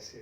SA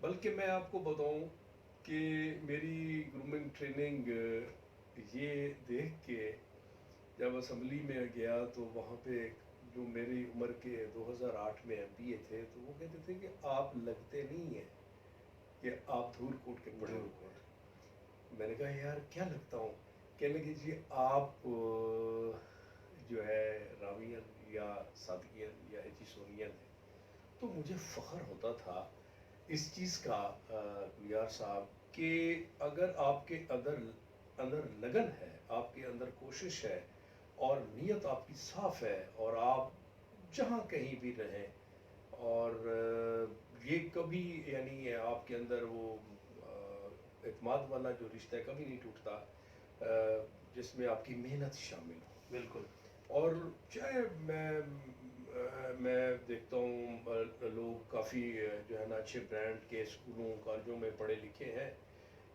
بلکہ میں آپ کو بتاؤں کہ میری گرومنگ ٹریننگ یہ دیکھ کے جب اسمبلی میں گیا تو وہاں پہ جو میری عمر کے 2008 میں ایم پی اے تھے تو وہ کہتے تھے کہ آپ لگتے نہیں ہیں کہ آپ دھول کوٹ کے پڑے ہوئے ہیں. میں نے کہا یار کیا لگتا ہوں؟ کہنے لگے جی آپ جو ہے راویین یا صادقین یا ایجیسونین ہیں. تو مجھے فخر ہوتا تھا اس چیز کا یار صاحب کہ اگر آپ کے اندر لگن ہے، آپ کے اندر کوشش ہے اور نیت آپ کی صاف ہے اور آپ جہاں کہیں بھی رہیں اور یہ کبھی یعنی آپ کے اندر وہ اعتماد والا جو رشتہ ہے کبھی نہیں ٹوٹتا جس میں آپ کی محنت شامل ہو. بالکل. اور چاہے میں دیکھتا ہوں لوگ کافی جو ہے نا اچھے برانڈ کے اسکولوں کالجوں میں پڑھے لکھے ہیں،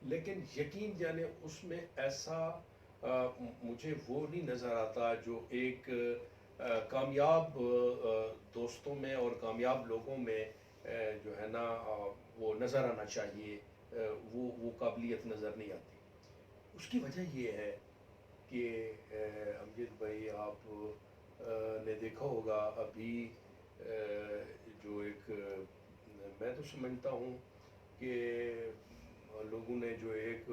لیکن یقین جانے اس میں ایسا مجھے وہ نہیں نظر آتا جو ایک کامیاب دوستوں میں اور کامیاب لوگوں میں جو ہے نا وہ نظر آنا چاہیے. وہ قابلیت نظر نہیں آتی. اس کی وجہ یہ ہے کہ امجد بھائی آپ نے دیکھا ہوگا ابھی جو ایک میں تو سمجھتا ہوں کہ لوگوں نے جو ایک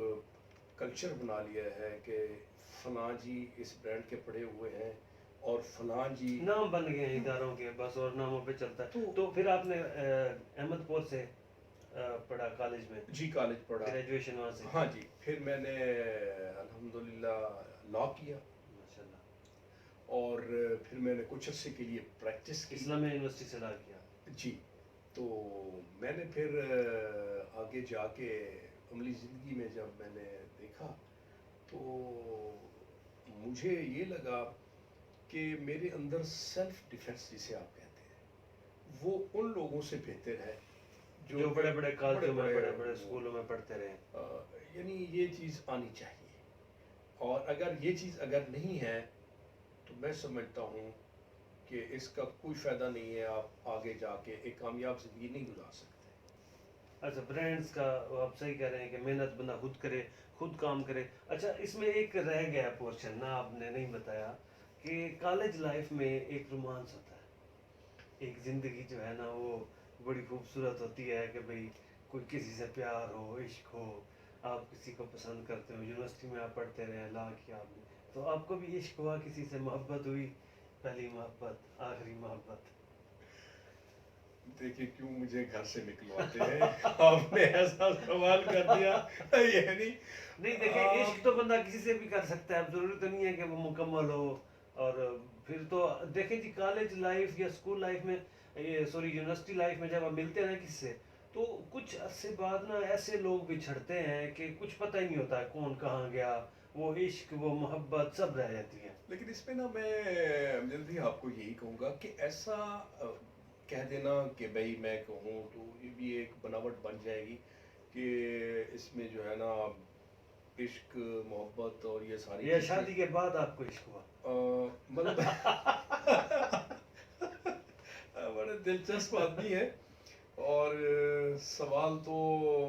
کلچر بنا لیا ہے کہ فلاں جی اس برانڈ کے پڑھے ہوئے ہیں اور فلاں جی نام بن گئے ہیں اداروں کے بس اور ناموں پہ چلتا ہے. تو پھر آپ نے احمد پور سے پڑھا کالج میں؟ جی کالج پڑھا, گریجویشن وہاں سے. ہاں جی. پھر میں نے الحمدللہ لا کیا ماشاءاللہ. اور پھر میں نے کچھ عرصے کے لیے پریکٹس کی. اسلامیہ یونیورسٹی سے لا کیا. جی. تو میں نے پھر آگے جا کے عملی زندگی میں جب میں نے دیکھا تو مجھے یہ لگا کہ میرے اندر سیلف ڈیفenس جسے آپ کہتے ہیں وہ ان لوگوں سے بہتر ہے جو بڑے بڑے کالجوں میں بڑے بڑے اسکولوں میں پڑھتے رہے. یعنی یہ چیز آنی چاہیے اور اگر یہ چیز اگر نہیں ہے تو میں سمجھتا ہوں کہ اس کا کوئی فائدہ نہیں ہے. آپ آگے جا کے ایک کامیاب زندگی نہیں گزار سکتے. اچھا برانڈس کا آپ صحیح کہہ رہے ہیں کہ محنت بندہ خود کرے خود کام کرے. اچھا اس میں ایک رہ گیا پورشن نہ آپ نے نہیں بتایا کہ کالج لائف میں ایک رومانس ہوتا ہے, ایک زندگی جو ہے نا وہ بڑی خوبصورت ہوتی ہے کہ بھئی کوئی کسی سے پیار ہو, عشق ہو, آپ کسی کو پسند کرتے ہو. یونیورسٹی میں آپ پڑھتے رہے, لا کیا آپ نے, تو آپ کو بھی عشق ہوا, کسی سے محبت ہوئی, پہلی محبت آخری محبت؟ دیکھیں کیوں مجھے گھر سے نکلواتے ہیں آپ نے ایسا سوال کر دیا. یعنی نہیں دیکھیں عشق تو بندہ کسی سے بھی کر سکتا ہے, اب ضروری تو نہیں ہے کہ وہ مکمل ہو. اور پھر تو دیکھیں جی کالج لائف یا اسکول لائف میں سوری یونیورسٹی لائف میں جب آپ ملتے ہیں کسی سے تو کچھ عرصے بعد نا ایسے لوگ بچھڑتے ہیں کہ کچھ پتہ ہی نہیں ہوتا ہے کون کہاں گیا, وہ عشق وہ محبت سب رہ جاتی ہے. لیکن اس پہ نا میں امجد بھی آپ کو یہی کہوں گا کہ ایسا کہہ دینا کہ بھائی میں کہوں تو یہ بھی ایک بناوٹ بن جائے گی کہ اس میں جو ہے نا عشق محبت اور یہ ساری یہ شادی کے بعد آپ کو عشق ہوا؟ مطلب بڑے دلچسپ آدمی ہے اور سوال تو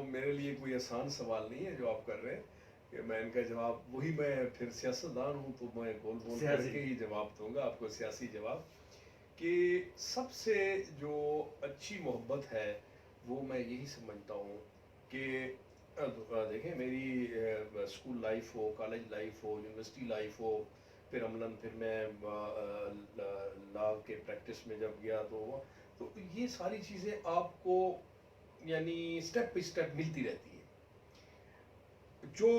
میرے لیے کوئی آسان سوال نہیں ہے جو آپ کر رہے ہیں کہ میں ان کا جواب وہی میں پھر سیاستدان ہوں تو میں گول بول کر کے ہی جواب دوں گا آپ کو, سیاسی جواب. کہ سب سے جو اچھی محبت ہے وہ میں یہی سمجھتا ہوں کہ دیکھیں میری اسکول لائف ہو, کالج لائف ہو, یونیورسٹی لائف ہو, پھر عملاً پھر میں لا کے پریکٹس میں جب گیا تو یہ ساری چیزیں آپ کو یعنی اسٹیپ بائی اسٹیپ ملتی رہتی ہے. جو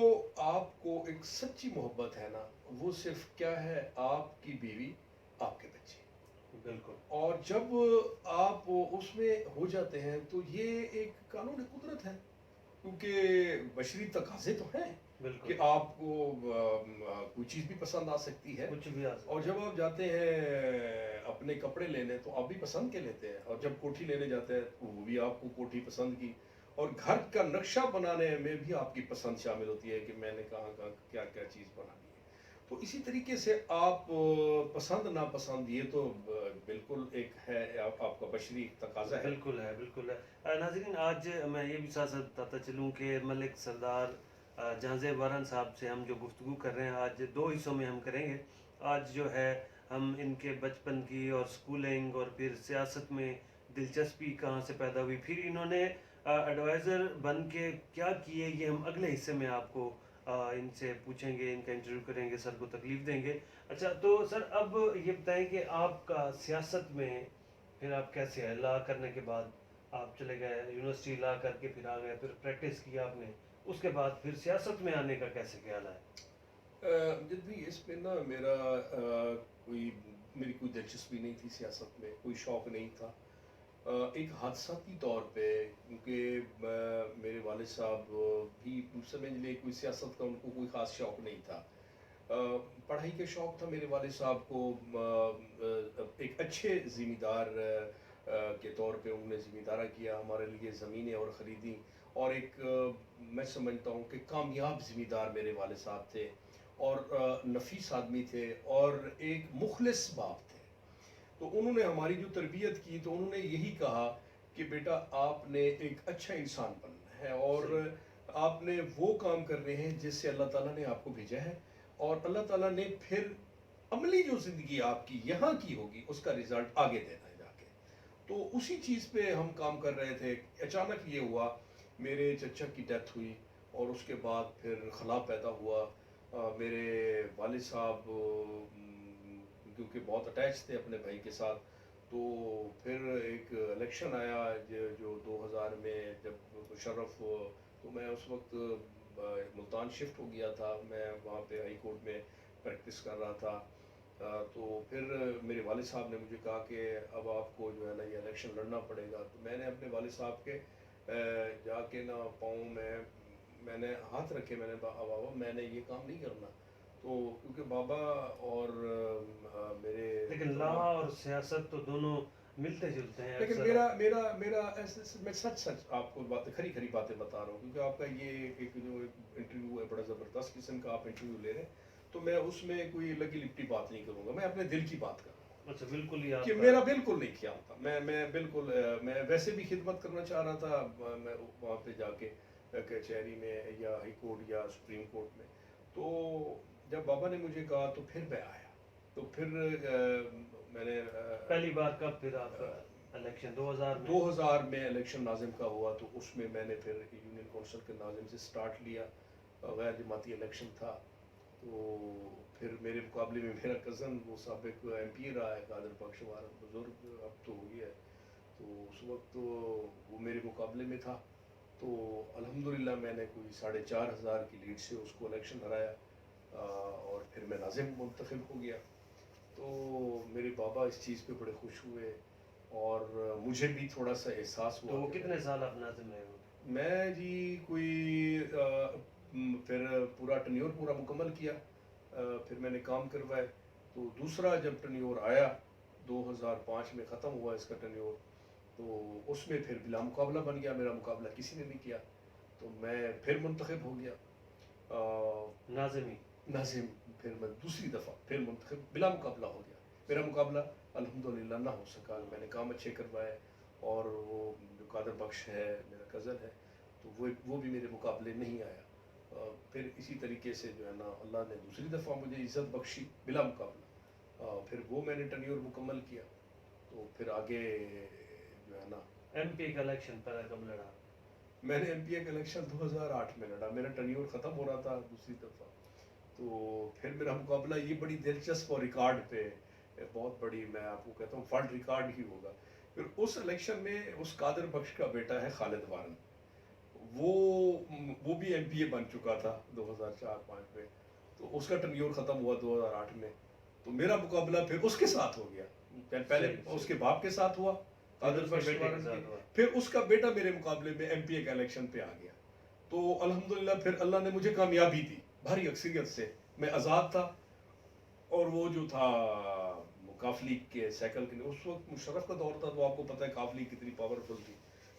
آپ کو ایک سچی محبت ہے نا وہ صرف کیا ہے آپ کی بیوی, آپ کے بچے. بالکل. اور جب آپ اس میں ہو جاتے ہیں تو یہ ایک قانون قدرت ہے کیونکہ بشری تقاضے تو ہیں کہ آپ کو کوئی چیز بھی پسند آ سکتی ہے, کچھ بھی آ سکتا ہے. اور جب آپ جاتے ہیں اپنے کپڑے لینے تو آپ بھی پسند کے لیتے ہیں, اور جب کوٹھی لینے جاتے ہیں تو وہ بھی آپ کو کوٹھی پسند کی, اور گھر کا نقشہ بنانے میں بھی آپ کی پسند شامل ہوتی ہے کہ میں نے کہاں کہاں کیا کیا چیز بنانی ہے. تو اسی طریقے سے آپ پسند ناپسند یہ تو بالکل ایک ہے آپ کا بشری تقاضا ہے. بالکل ہے ناظرین. آج میں یہ بھی ساتھ ساتھ بتاتا چلوں کہ ملک سردار جہاں زیب وارن صاحب سے ہم جو گفتگو کر رہے ہیں آج 2 حصوں میں ہم کریں گے. آج جو ہے ہم ان کے بچپن کی اور سکولنگ اور پھر سیاست میں دلچسپی کہاں سے پیدا ہوئی, پھر انہوں نے ایڈوائزر بن کے کیا کیے, یہ ہم اگلے حصے میں آپ کو ان سے پوچھیں گے, ان کا انٹرویو کریں گے, سر کو تکلیف دیں گے. اچھا تو سر اب یہ بتائیں کہ آپ کا سیاست میں پھر آپ کیسے ہے, لا کرنے کے بعد آپ چلے گئے یونیورسٹی, لا کر کے پھر آ گئے, پھر پریکٹس کیا آپ نے, اس کے بعد پھر سیاست میں آنے کا کیسے خیال ہے؟ جب بھی اس میں نا میری کوئی دلچسپی نہیں تھی سیاست میں, کوئی شوق نہیں تھا. ایک حادثاتی طور پہ کیونکہ میرے والد صاحب بھی سمجھ لے کوئی سیاست کا ان کو کوئی خاص شوق نہیں تھا. پڑھائی کے شوق تھا میرے والد صاحب کو. ایک اچھے ذمہ دار کے طور پہ انہوں نے ذمہ دارہ کیا, ہمارے لیے زمینیں اور خریدیں, اور ایک میں سمجھتا ہوں کہ کامیاب ذمہ دار میرے والد صاحب تھے, اور نفیس آدمی تھے, اور ایک مخلص باپ تھے. تو انہوں نے ہماری جو تربیت کی تو انہوں نے یہی کہا کہ بیٹا آپ نے ایک اچھا انسان بننا ہے, اور آپ نے وہ کام کرنے ہیں جس سے اللہ تعالیٰ نے آپ کو بھیجا ہے, اور اللہ تعالیٰ نے پھر عملی جو زندگی آپ کی یہاں کی ہوگی اس کا رزلٹ آگے دینا ہے جا کے. تو اسی چیز پہ ہم کام کر رہے تھے. اچانک یہ ہوا, میرے چچا کی ڈیتھ ہوئی, اور اس کے بعد پھر خلا پیدا ہوا. میرے والد صاحب کیونکہ بہت اٹیچ تھے اپنے بھائی کے ساتھ, تو پھر ایک الیکشن آیا جو 2000 میں جب مشرف, تو میں اس وقت ملتان شفٹ ہو گیا تھا, میں وہاں پہ ہائی کورٹ میں پریکٹس کر رہا تھا. تو پھر میرے والد صاحب نے مجھے کہا کہ اب آپ کو جو ہے نا یہ الیکشن لڑنا پڑے گا. تو میں نے اپنے والد صاحب کے جا کے نا پاؤں میں نے ہاتھ رکھے, میں نے بابا میں نے یہ کام نہیں کرنا. تو کیونکہ بابا اور میرے لیکن لا اور سیاست تو دونوں ملتے جلتے ہیں. لیکن میرا میں سچ آپ کو کھری باتیں بتا رہا ہوں, کیونکہ آپ کا یہ ایک جو انٹرویو ہے بڑا زبردست قسم کا آپ انٹرویو لے رہے ہیں, تو میں اس میں کوئی لگی لپٹی بات نہیں کروں گا, میں اپنے دل کی بات کر رہا ہوں. اچھا بالکل ہی کہ میرا بالکل نہیں خیال تھا, میں بالکل میں ویسے بھی خدمت کرنا چاہ رہا تھا, میں وہاں پہ جا کے کچہری میں یا ہائی کورٹ یا سپریم کورٹ میں. تو جب بابا نے مجھے کہا تو پھر میں آیا. تو پھر میں نے پہلی بار کب پھر آپ الیکشن 2000 میں الیکشن ناظم کا ہوا, تو اس میں نے پھر یونین کونسل کے ناظم سے سٹارٹ لیا. غیر جماعتی الیکشن تھا. تو پھر میرے مقابلے میں میرا کزن وہ سابق ایم پی رہا ہے قادر بخش وارن, بزرگ اب تو ہو گیا ہے, تو اس وقت وہ میرے مقابلے میں تھا. تو الحمدللہ میں نے کوئی 4500 کی لیڈ سے اس کو الیکشن ہرایا, اور پھر میں ناظم منتخب ہو گیا. تو میرے بابا اس چیز پہ بڑے خوش ہوئے, اور مجھے بھی تھوڑا سا احساس ہوا. تو وہ کتنے سال آپ ناظم رہے ہو؟ میں جی کوئی پھر پورا ٹنیور پورا مکمل کیا, پھر میں نے کام کروائے. تو دوسرا جب ٹنیور آیا 2005 میں ختم ہوا اس کا ٹنیور, تو اس میں پھر بلا مقابلہ بن گیا, میرا مقابلہ کسی نے نہیں کیا. تو میں پھر منتخب ہو گیا ناظم, پھر میں دوسری دفعہ پھر منتخب بلا مقابلہ ہو گیا. میرا مقابلہ الحمدللہ نہ ہو سکا, میں نے کام اچھے کروائے, اور وہ جو قادر بخش ہے میرا کزن ہے, تو وہ بھی میرے مقابلے نہیں آیا. پھر اسی طریقے سے جو ہے نا اللہ نے دوسری دفعہ مجھے عزت بخشی بلا مقابلہ, پھر وہ میں نے ٹنیور مکمل کیا. تو پھر آگے جو ہے نا ایم پی کا الیکشن پہلے کب لڑا؟ میں نے ایم پی کا الیکشن 2008 میں لڑا, میرا ٹنیور ختم ہو رہا تھا دوسری دفعہ. تو پھر میرا مقابلہ یہ بڑی دلچسپ اور ریکارڈ پہ بہت بڑی, میں آپ کو کہتا ہوں فرلڈ ریکارڈ ہی ہوگا. پھر اس الیکشن میں اس قادر بخش کا بیٹا ہے خالد وارن, وہ بھی ایم پی اے بن چکا تھا 2004-05 میں. تو اس کا ٹنیور ختم ہوا 2008 میں. تو میرا مقابلہ پھر اس کے ساتھ ہو گیا, پہلے اس کے باپ کے ساتھ ہوا قادر بخش وارن کے, پھر اس کا بیٹا میرے مقابلے میں ایم پی اے کا الیکشن پہ آ گیا. تو الحمدللہ پھر اللہ نے مجھے کامیابی دی بھاری اکثریت سے. میں آزاد تھا, اور وہ جو تھا کاف لیگ کے سائیکل کے, اس وقت مشرف کا دور تھا, تو آپ کو پتہ ہے کاف لیگ کتنی پاورفل تھی.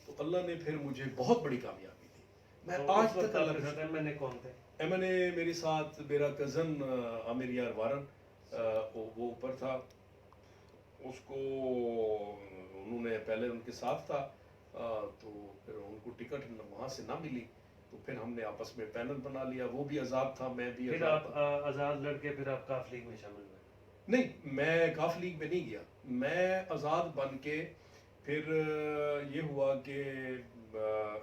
تو اللہ نے پھر مجھے بہت بڑی کامیابی دی. میں آج تک ایم این اے کون تھے؟ ایم این اے میرے ساتھ میرا کزن عامر یار وارن, وہ اوپر تھا, اس کو انہوں نے پہلے ان کے ساتھ تھا تو پھر ان کو ٹکٹ وہاں سے نہ ملی تو پھر ہم نے آپس میں پینل بنا لیا، وہ بھی آزاد تھا میں بھی پھر آزاد آپ تھا۔ آزاد لڑکے پھر آپ کاف لیگ میں شامل ہوئے؟ نہیں، میں کاف لیگ میں نہیں گیا، میں آزاد بن کے پھر یہ ہوا کہ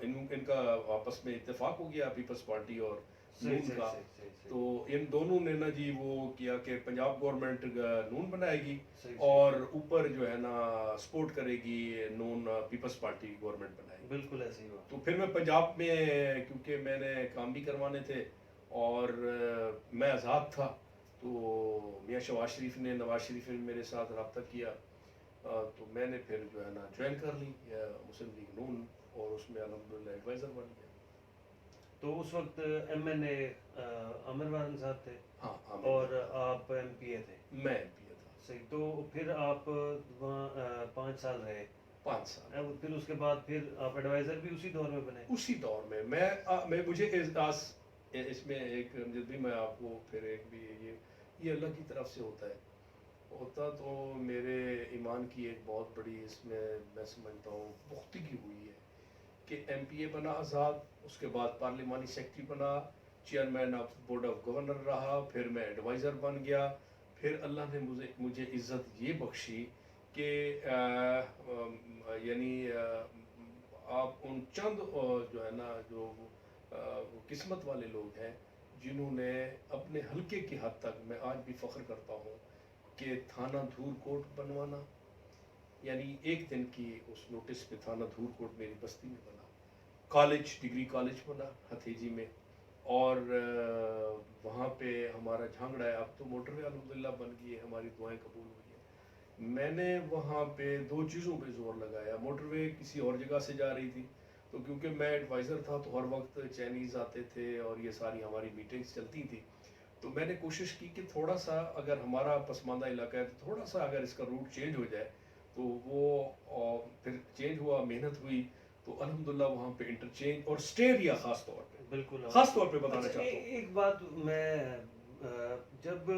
ان کا آپس میں اتفاق ہو گیا پیپلز پارٹی اور نون کا، تو ان دونوں نے نا جی وہ کیا کہ پنجاب گورنمنٹ نون بنائے گی اور اوپر جو ہے نا سپورٹ کرے گی نون پیپلز پارٹی گورنمنٹ بنائے گی۔ بالکل ایسے ہی ہوا۔ تو پھر میں پنجاب میں کیونکہ میں نے کام بھی کروانے تھے اور میں آزاد تھا تو میاں شہباز شریف نے، نواز شریف نے میرے ساتھ رابطہ کیا تو میں نے پھر جو ہے نا جوائن کر لی مسلم لیگ نون اور اس میں الحمدللہ ایڈوائزر بن گیا۔ تو اس وقت ایم این اے عامر وارن صاحب تھے؟ ہاں، اور آپ ایم پی اے تھے؟ میں ایم پی اے تھا۔ صحیح، تو پھر آپ وہاں 5 سال رہے؟ 5 سال۔ پھر اس کے بعد پھر آپ ایڈوائزر بھی اسی دور میں بنے؟ اسی دور میں میں مجھے اس میں ایک جب بھی میں آپ کو پھر ایک بھی یہ اللہ کی طرف سے ہوتا تو میرے ایمان کی ایک بہت بڑی اس میں سمجھتا ہوں پختگی ہوئی ہے کہ ایم پی اے بنا آزاد، اس کے بعد پارلیمانی سیکرٹری بنا، chairman of board of governor رہا، پھر میں ایڈوائزر بن گیا، پھر اللہ نے مجھے عزت یہ بخشی کہ یعنی آپ ان چند جو ہے نا جو قسمت والے لوگ ہیں جنہوں نے اپنے حلقے کی حد تک، میں آج بھی فخر کرتا ہوں کہ تھانہ دھور کوٹ بنوانا، یعنی ایک دن کی اس نوٹس پہ تھانہ دھور کوٹ میری بستی میں بنا، کالج ڈگری کالج بنا ہتھیجی میں، اور وہاں پہ ہمارا جھانگڑا ہے، اب تو موٹر وے الحمدللہ بن گئی ہے، ہماری دعائیں قبول ہوئی ہیں۔ میں نے وہاں پہ 2 چیزوں پہ زور لگایا، موٹر وے کسی اور جگہ سے جا رہی تھی تو کیونکہ میں ایڈوائزر تھا تو ہر وقت چائنیز آتے تھے اور یہ ساری ہماری میٹنگز چلتی تھی، تو میں نے کوشش کی کہ تھوڑا سا اگر ہمارا پسماندہ علاقہ ہے تو تھوڑا سا اگر اس کا روٹ چینج ہو جائے تو وہ پھر چینج ہوا، محنت ہوئی تو الحمدللہ وہاں پہ انٹرچینج اور اسٹے ایریا خاص طور پہ، بالکل خاص طور پہ بتانا چاہتا ہوں۔ ایک بات میں جب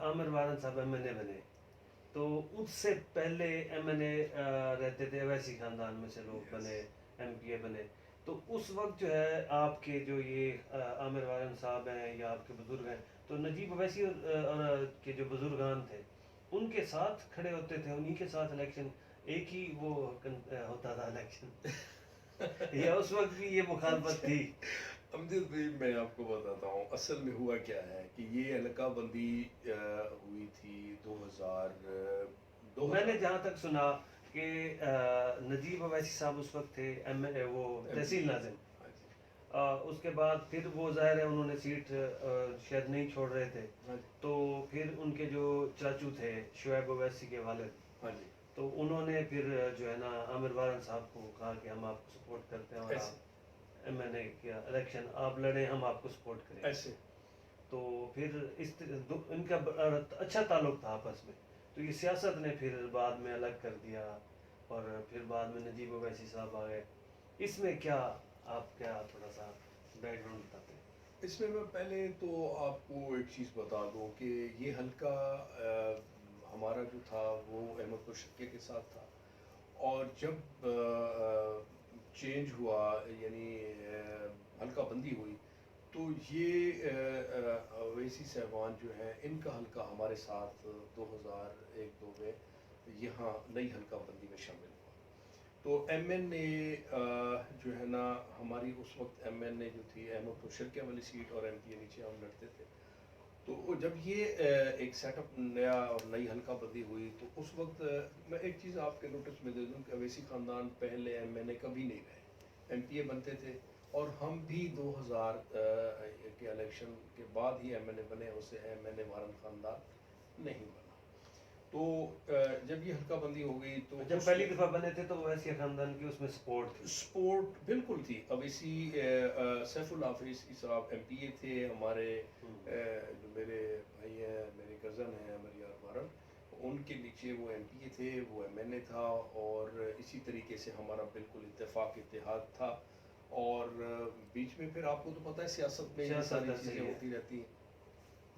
عامر وارن صاحب ایم این اے بنے تو اس سے پہلے ایم این اے رہتے تھے اویسی خاندان میں سے لوگ بنے، ایم پی اے بنے، تو اس وقت جو ہے آپ کے جو یہ عامر وارن صاحب ہیں یا آپ کے بزرگ ہیں تو نجیب اویسی اور کے جو بزرگان تھے ان کے ساتھ کھڑے ہوتے تھے، انہی کے ساتھ الیکشن ایک ہی وہ ہوتا تھا الیکشن یا اس وقت بھی یہ مخالفت تھی؟ امجد بھائی میں آپ کو بتاتا ہوں اصل میں ہوا کیا ہے کہ یہ حلقہ بندی ہوئی تھی 2000 میں نے جہاں تک سنا کہ نجیب اویسی صاحب اس وقت تھے وہ تحصیل ناظم، اس کے بعد پھر وہ ظاہر ہے انہوں نے سیٹ شاید نہیں چھوڑ رہے تھے، تو پھر ان کے جو چاچو تھے شعیب اویسی کے والد، تو انہوں نے پھر جو ہے نا عامر وارن صاحب کو کہا کہ ہم آپ کو سپورٹ کرتے ہیں اور آپ ایم این اے کیا الیکشن آپ لڑیں، ہم آپ کو سپورٹ کریں ایسے، تو پھر ان کا اچھا تعلق تھا آپس میں، تو یہ سیاست نے پھر بعد میں الگ کر دیا اور پھر بعد میں نجیب اویسی صاحب آ گئے۔ اس میں کیا آپ کیا تھوڑا سا بیک گراؤنڈ بتاتے ہیں؟ اس میں پہلے تو آپ کو ایک چیز بتا دوں کہ یہ حلقہ ہمارا جو تھا وہ احمد مشرقے کے ساتھ تھا، اور جب چینج ہوا یعنی حلقہ بندی ہوئی تو یہ اویسی صاحبان جو ہیں ان کا حلقہ ہمارے ساتھ 2001-2 میں یہاں نئی حلقہ بندی میں شامل ہوا، تو ایم این اے جو ہے نا ہماری اس وقت ایم این اے جو تھی احمد مشرقے والی سیٹ اور ایم پی اے نیچے ہم لڑتے تھے، تو جب یہ ایک سیٹ اپ نیا اور نئی حلقہ بندی ہوئی تو اس وقت میں ایک چیز آپ کے نوٹس میں دے دوں کہ اویسی خاندان پہلے ایم این اے کبھی نہیں رہے، ایم پی اے بنتے تھے اور ہم بھی 2000 کے الیکشن کے بعد ہی ایم این اے بنے، اسے ایم این اے وارن خاندان نہیں بنا۔ تو جب یہ حلقہ بندی ہو گئی تو جب پہلی دفعہ بنے تھے تو اویسی خاندان کی اس میں سپورٹ بالکل تھی، اویسی سیف اللہ اویسی صاحب ایم پی اے تھے ہمارے، جو میرے بھائی ہیں میرے کزن ہیں مریار وارن، ان کے نیچے وہ ایم پی اے تھے، وہ ایم این اے تھا، اور اسی طریقے سے ہمارا بالکل اتفاق اتحاد تھا، اور بیچ میں پھر آپ کو تو پتہ ہے سیاست میں یہ ساری چیزیں ہوتی رہتی ہیں،